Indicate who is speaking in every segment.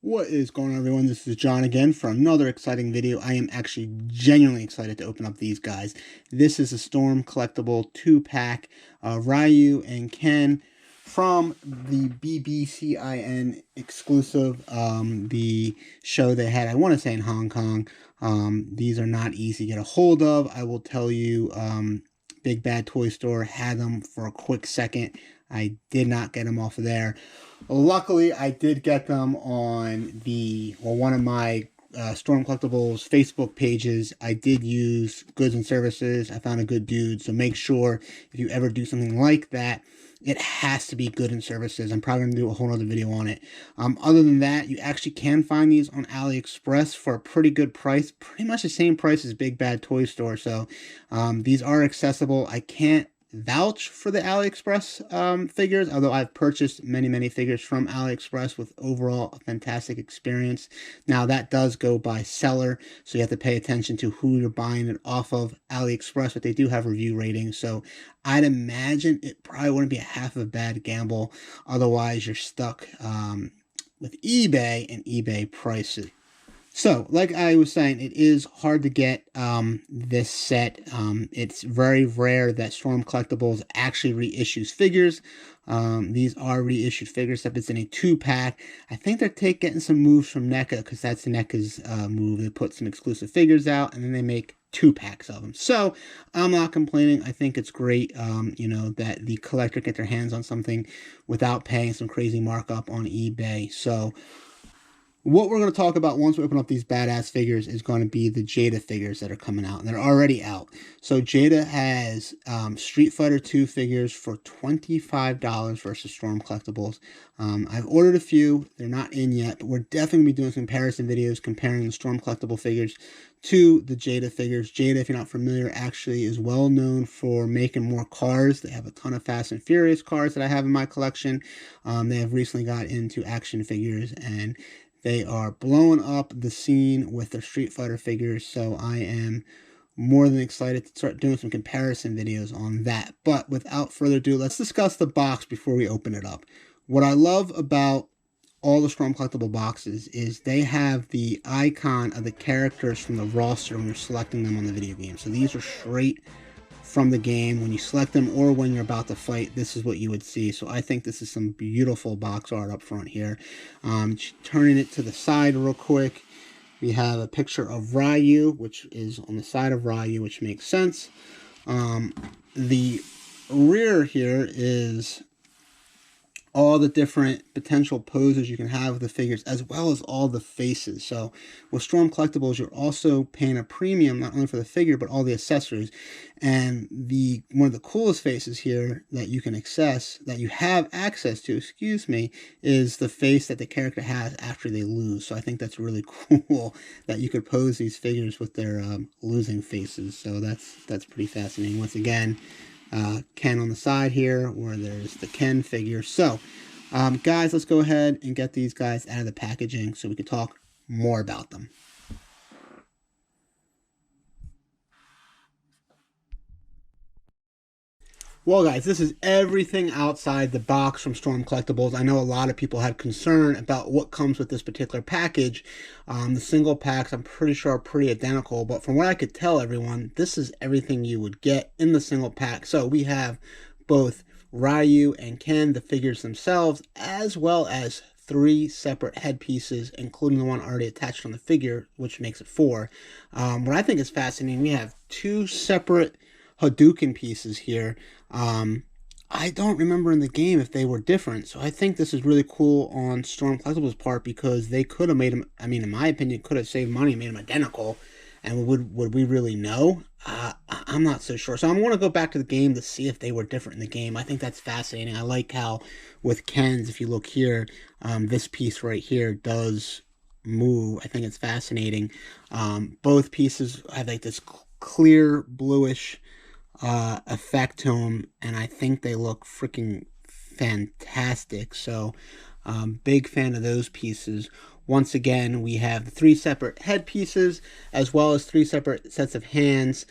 Speaker 1: What is going on, everyone? This is John again for another exciting video. I am actually genuinely excited to open up these guys. This is a Storm Collectible 2-pack Ryu and Ken from the BBICN exclusive, the show they had, I want to say in Hong Kong. These are not easy to get a hold of. I will tell you, Big Bad Toy Store had them for a quick second. I did not get them off of there. Luckily, I did get them on one of my Storm Collectibles Facebook pages. I did use Goods and Services. I found a good dude, so make sure if you ever do something like that, it has to be Goods and Services. I'm probably going to do a whole other video on it. Other than that, you actually can find these on AliExpress for a pretty good price, pretty much the same price as Big Bad Toy Store. So these are accessible. I can't vouch for the AliExpress figures, although I've purchased many figures from AliExpress with overall a fantastic experience. Now that does go by seller, so you have to pay attention to who you're buying it off of AliExpress, but they do have review ratings, so I'd imagine it probably wouldn't be a half of a bad gamble. Otherwise you're stuck with eBay and eBay prices. So, like I was saying, it is hard to get this set. It's very rare that Storm Collectibles actually reissues figures. These are reissued figures, except it's in a 2-pack. I think they're getting some moves from NECA, because that's NECA's move. They put some exclusive figures out, and then they make 2-packs of them. So, I'm not complaining. I think it's great, you know, that the collector get their hands on something without paying some crazy markup on eBay. So, what we're going to talk about once we open up these badass figures is going to be the Jada figures that are coming out, and they're already out. So Jada has Street Fighter 2 figures for $25 versus Storm Collectibles. I've ordered a few. They're not in yet, but we're definitely going to be doing some comparison videos comparing the Storm Collectible figures to the Jada figures. Jada, if you're not familiar, actually is well known for making more cars. They have a ton of Fast and Furious cars that I have in my collection. They have recently got into action figures, and they are blowing up the scene with their Street Fighter figures, so I am more than excited to start doing some comparison videos on that. But without further ado, let's discuss the box before we open it up. What I love about all the Storm Collectible boxes is they have the icon of the characters from the roster when you're selecting them on the video game. So these are straight from the game. When you select them or when you're about to fight, this is what you would see. So I think this is some beautiful box art up front here. Turning it to the side real quick, we have a picture of Ryu, which is on the side of Ryu, which makes sense. The rear here is all the different potential poses you can have with the figures, as well as all the faces. So with Storm Collectibles, you're also paying a premium not only for the figure but all the accessories. And one of the coolest faces here that you can access, that you have access to, excuse me, is the face that the character has after they lose. So I think that's really cool that you could pose these figures with their losing faces. So that's pretty fascinating. Once again, Ken on the side here, where there's the Ken figure. So, guys, let's go ahead and get these guys out of the packaging so we can talk more about them. Well, guys, this is everything outside the box from Storm Collectibles. I know a lot of people had concern about what comes with this particular package. The single packs, I'm pretty sure, are pretty identical, but from what I could tell everyone, this is everything you would get in the single pack. So we have both Ryu and Ken, the figures themselves, as well as 3 separate headpieces, including the one already attached on the figure, which makes it 4. What I think is fascinating, we have 2 separate Hadouken pieces here. I don't remember in the game if they were different, so I think this is really cool on Storm Collectibles' part, because they could have made them, I mean, in my opinion, could have saved money and made them identical, And would we really know? I'm not so sure. So I'm going to go back to the game to see if they were different in the game. I think that's fascinating. I like how with Ken's, if you look here, this piece right here does move. I think it's fascinating. Both pieces have like this clear bluish effect to them, and I think they look freaking fantastic. So big fan of those pieces. Once again, we have 3 separate head pieces as well as 3 separate sets of hands.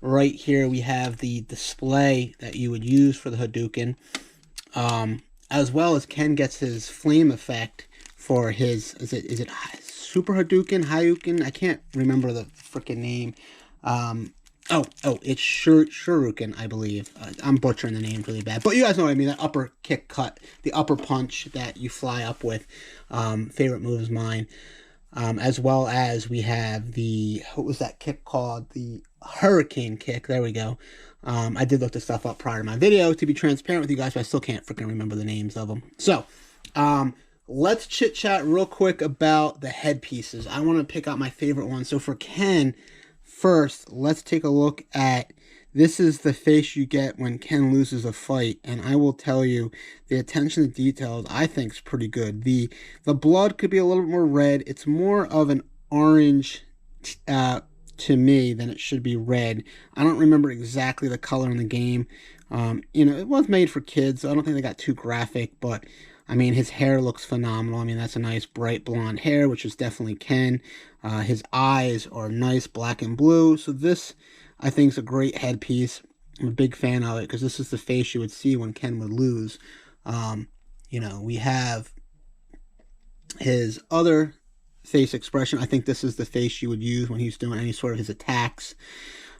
Speaker 1: Right here we have the display that you would use for the Hadouken, as well as Ken gets his flame effect for his, is it Super Hadouken, Hayuken? I can't remember the freaking name. It's Shuriken, I believe. I'm butchering the name really bad. But you guys know what I mean, that upper kick cut, the upper punch that you fly up with. Favorite move is mine. As well as we have the, what was that kick called? The Hurricane kick. There we go. I did look this stuff up prior to my video to be transparent with you guys, but I still can't freaking remember the names of them. So, let's chit chat real quick about the headpieces. I want to pick out my favorite one. So for Ken, first, let's take a look at, this is the face you get when Ken loses a fight, and I will tell you, the attention to details I think is pretty good. The blood could be a little bit more red. It's more of an orange to me than it should be red. I don't remember exactly the color in the game. It was made for kids, so I don't think they got too graphic, but I mean, his hair looks phenomenal. I mean, that's a nice bright blonde hair, which is definitely Ken. His eyes are nice black and blue. So this, I think, is a great headpiece. I'm a big fan of it because this is the face you would see when Ken would lose. We have his other face expression. I think this is the face you would use when he's doing any sort of his attacks.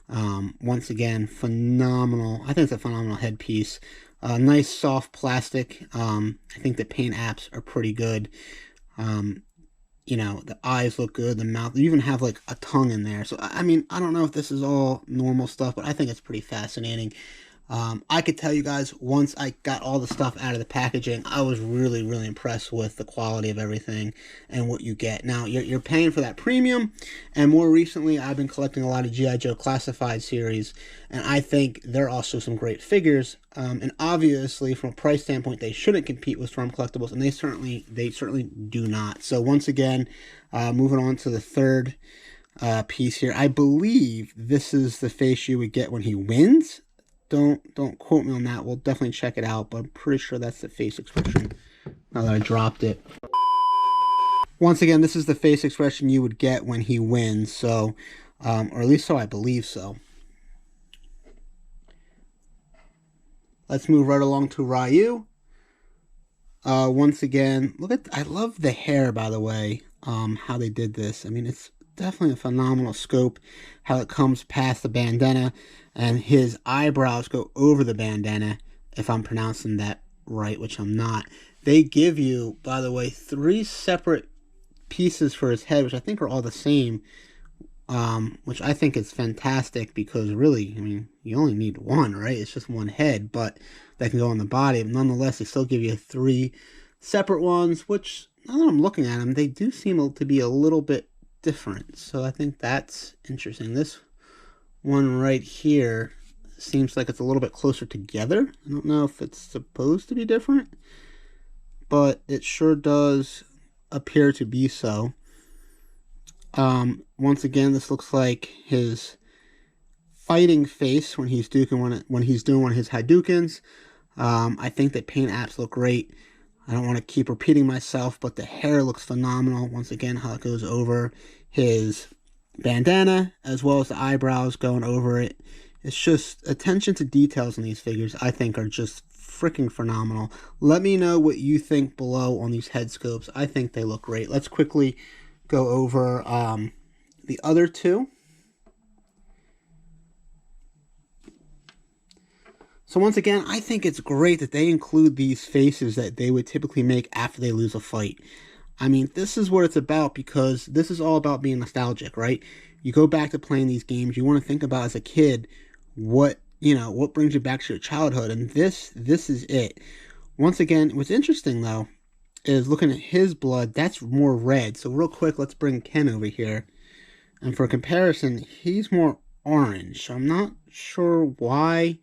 Speaker 1: Once again, phenomenal. I think it's a phenomenal headpiece. Nice soft plastic. I think the paint apps are pretty good. The eyes look good, the mouth, you even have like a tongue in there. So, I mean, I don't know if this is all normal stuff, but I think it's pretty fascinating. I could tell you guys, once I got all the stuff out of the packaging, I was really, really impressed with the quality of everything and what you get. Now, you're paying for that premium, and more recently, I've been collecting a lot of G.I. Joe Classified series, and I think they're also some great figures. And obviously, from a price standpoint, they shouldn't compete with Storm Collectibles, and they certainly do not. So, once again, moving on to the third piece here, I believe this is the face you would get when he wins. Don't quote me on that. We'll definitely check it out, but I'm pretty sure that's the face expression now that I dropped it. Once again, this is the face expression you would get when he wins, so, or at least so I believe so. Let's move right along to Ryu. Once again, I love the hair, by the way, how they did this. I mean, it's definitely a phenomenal scope, how it comes past the bandana, and his eyebrows go over the bandana, if I'm pronouncing that right, which I'm not. They give you, by the way, 3 separate pieces for his head, which I think are all the same, which I think is fantastic, because really, I mean, you only need one, right? It's just one head, but that can go on the body. But nonetheless, they still give you 3 separate ones, which, now that I'm looking at them, they do seem to be a little bit different. So I think that's interesting. This one right here seems like it's a little bit closer together. I don't know if it's supposed to be different, but it sure does appear to be so. Once again, this looks like his fighting face when he's doing one of his Hadoukens. I think the paint apps look great. I don't want to keep repeating myself, but the hair looks phenomenal. Once again, how it goes over his bandana, as well as the eyebrows going over it. It's just attention to details in these figures, I think, are just freaking phenomenal. Let me know what you think below on these head scopes. I think they look great. Let's quickly go over the other 2. So once again, I think it's great that they include these faces that they would typically make after they lose a fight. I mean, this is what it's about, because this is all about being nostalgic, right? You go back to playing these games, you want to think about as a kid what brings you back to your childhood, and this is it. Once again, what's interesting though is looking at his blood, that's more red. So real quick, let's bring Ken over here. And for comparison, he's more orange. So I'm not sure why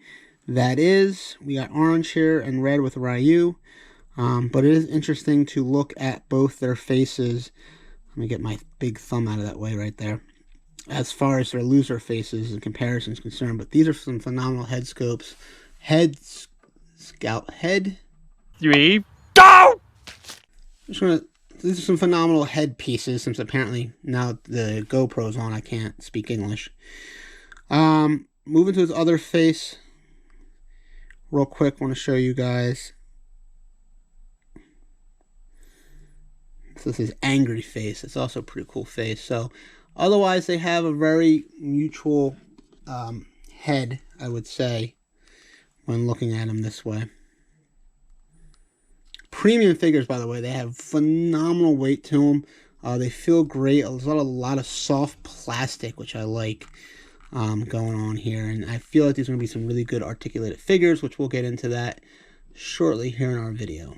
Speaker 1: that is. We got orange here and red with Ryu. But it is interesting to look at both their faces. Let me get my big thumb out of that way right there. As far as their loser faces in comparison is concerned. But these are some phenomenal head scopes. Head
Speaker 2: 3, go!
Speaker 1: These are some phenomenal head pieces, since apparently now the GoPro's on, I can't speak English. Moving to his other face real quick, want to show you guys. This is his angry face. It's also a pretty cool face. So otherwise they have a very mutual head, I would say, when looking at him this way. Premium figures, by the way, they have phenomenal weight to them. They feel great. There's a lot of soft plastic, which I like, going on here. And I feel like these are going to be some really good articulated figures, which we'll get into that shortly here in our video.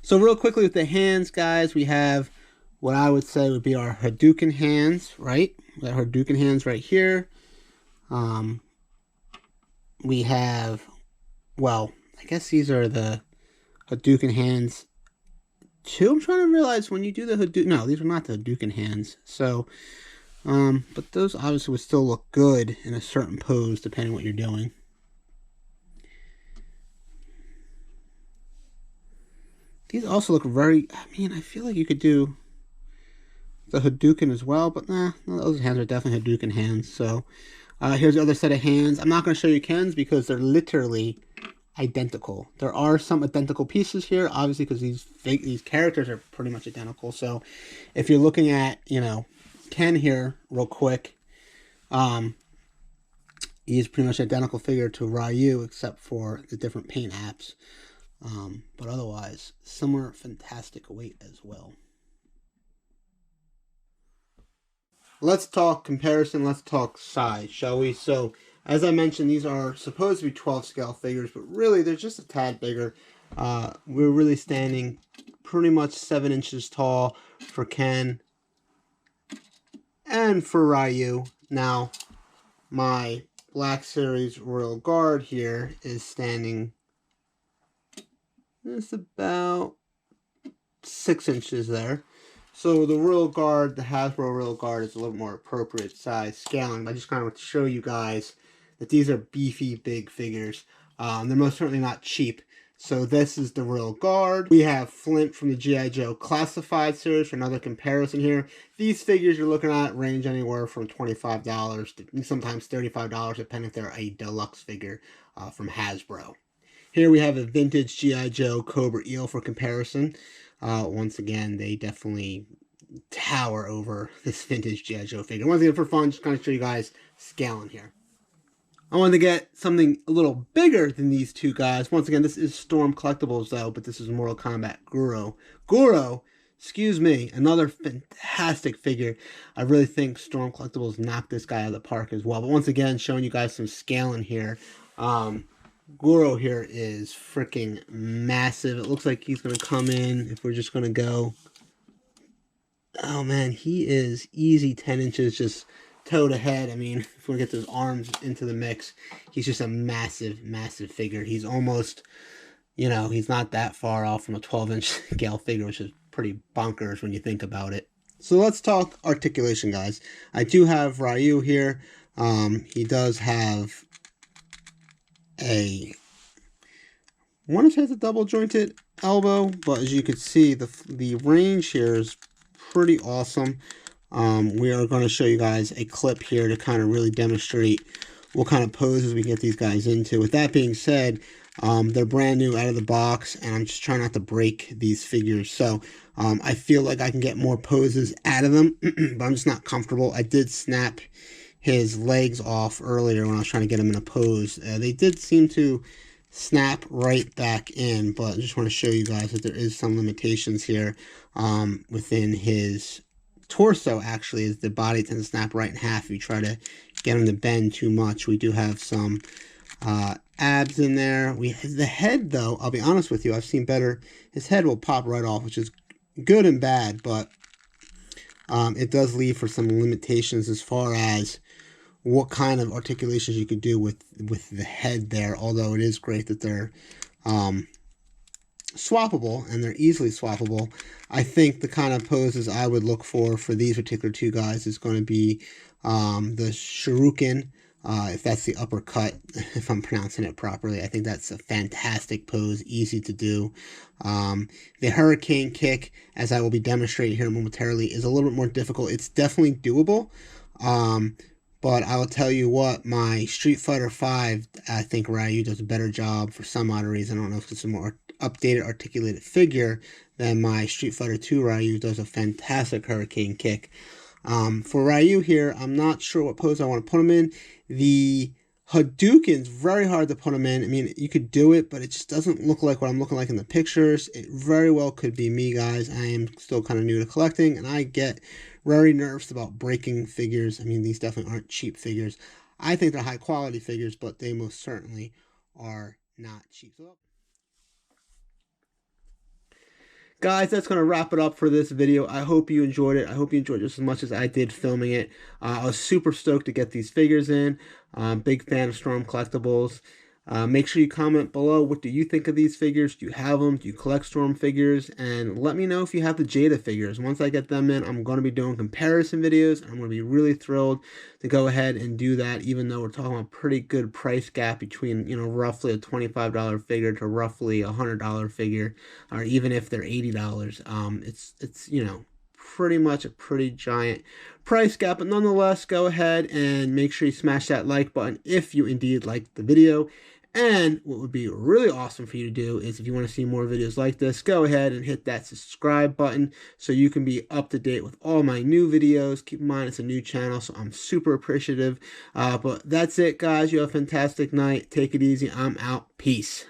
Speaker 1: So real quickly with the hands, guys, we have what I would say would be our Hadouken hands, right? We got Hadouken hands right here. We have, well, I guess these are the Hadouken hands too. I'm trying to realize when you do the Hadouken, no, these are not the Hadouken hands. So, but those obviously would still look good in a certain pose depending on what you're doing. These also look very, I mean, I feel like you could do the Hadouken as well, but nah, those hands are definitely Hadouken hands. So, here's the other set of hands. I'm not going to show you Ken's because they're literally identical. There are some identical pieces here, obviously, because these characters are pretty much identical. So if you're looking at, you know, Ken here real quick, he's pretty much identical figure to Ryu except for the different paint apps. But otherwise, similar fantastic weight as well. Let's talk comparison, let's talk size, shall we? So as I mentioned, these are supposed to be 12 scale figures, but really they're just a tad bigger. We're really standing pretty much 7 inches tall for Ken and for Ryu. Now, my Black Series Royal Guard here is standing just about 6 inches there. So the Royal Guard, the Hasbro Royal Guard, is a little more appropriate size scaling. I just kind of want to show you guys that these are beefy, big figures. They're most certainly not cheap. So this is the Royal Guard. We have Flint from the G.I. Joe Classified series for another comparison here. These figures you're looking at range anywhere from $25 to sometimes $35, depending if they're a deluxe figure from Hasbro. Here we have a vintage G.I. Joe Cobra Eel for comparison. Once again, they definitely tower over this vintage G.I. Joe figure. Once again, for fun, just kind of show you guys scaling here. I wanted to get something a little bigger than these two guys. Once again, this is Storm Collectibles, though, but this is Mortal Kombat Goro. Goro, excuse me, another fantastic figure. I really think Storm Collectibles knocked this guy out of the park as well. But once again, showing you guys some scaling here. Goro here is freaking massive. It looks like he's going to come in, if we're just going to go. Oh, man, he is easy 10 inches just toe to head. I mean, if we get those arms into the mix, he's just a massive, massive figure. He's almost, you know, he's not that far off from a 12-inch scale figure, which is pretty bonkers when you think about it. So let's talk articulation, guys. I do have Ryu here. He does have I want to say it's a double jointed elbow, but as you can see, the range here is pretty awesome. We are going to show you guys a clip here to kind of really demonstrate what kind of poses we get these guys into. With that being said, they're brand new out of the box, and I'm just trying not to break these figures. So I feel like I can get more poses out of them, but I'm just not comfortable. I did snap his legs off earlier when I was trying to get him in a pose. They did seem to snap right back in, but I just want to show you guys that there is some limitations here within his torso. Actually, as the body tends to snap right in half if you try to get him to bend too much. We do have some abs in there. The head, though, I'll be honest with you, I've seen better. His head will pop right off, which is good and bad, but it does leave for some limitations as far as what kind of articulations you could do with the head there, although it is great that they're swappable, and they're easily swappable. I think the kind of poses I would look for these particular two guys is going to be the Shuriken, if that's the uppercut, if I'm pronouncing it properly. I think that's a fantastic pose, easy to do. The Hurricane Kick, as I will be demonstrating here momentarily, is a little bit more difficult. It's definitely doable. But I will tell you what, my Street Fighter V, I think Ryu does a better job for some odd reason. I don't know if it's a more updated, articulated figure than my Street Fighter II Ryu does a fantastic Hurricane Kick. For Ryu here, I'm not sure what pose I want to put him in. The Hadouken's very hard to put him in. I mean, you could do it, but it just doesn't look like what I'm looking like in the pictures. It very well could be me, guys. I am still kind of new to collecting, and I get very nervous about breaking figures. I mean, these definitely aren't cheap figures. I think they're high quality figures, but they most certainly are not cheap. So, guys, that's going to wrap it up for this video. I hope you enjoyed it. I hope you enjoyed it just as much as I did filming it. I was super stoked to get these figures in. Big fan of Storm Collectibles. Make sure you comment below, what do you think of these figures? Do you have them? Do you collect Storm figures? And let me know if you have the Jada figures. Once I get them in, I'm going to be doing comparison videos. I'm going to be really thrilled to go ahead and do that, even though we're talking about a pretty good price gap between, you know, roughly a $25 figure to roughly a $100 figure, or even if they're $80. It's you know, pretty much a pretty giant price gap, but nonetheless, go ahead and make sure you smash that like button if you indeed liked the video. And what would be really awesome for you to do is, if you want to see more videos like this, go ahead and hit that subscribe button so you can be up to date with all my new videos. Keep in mind, it's a new channel, so I'm super appreciative. But that's it, guys. You have a fantastic night. Take it easy. I'm out. Peace.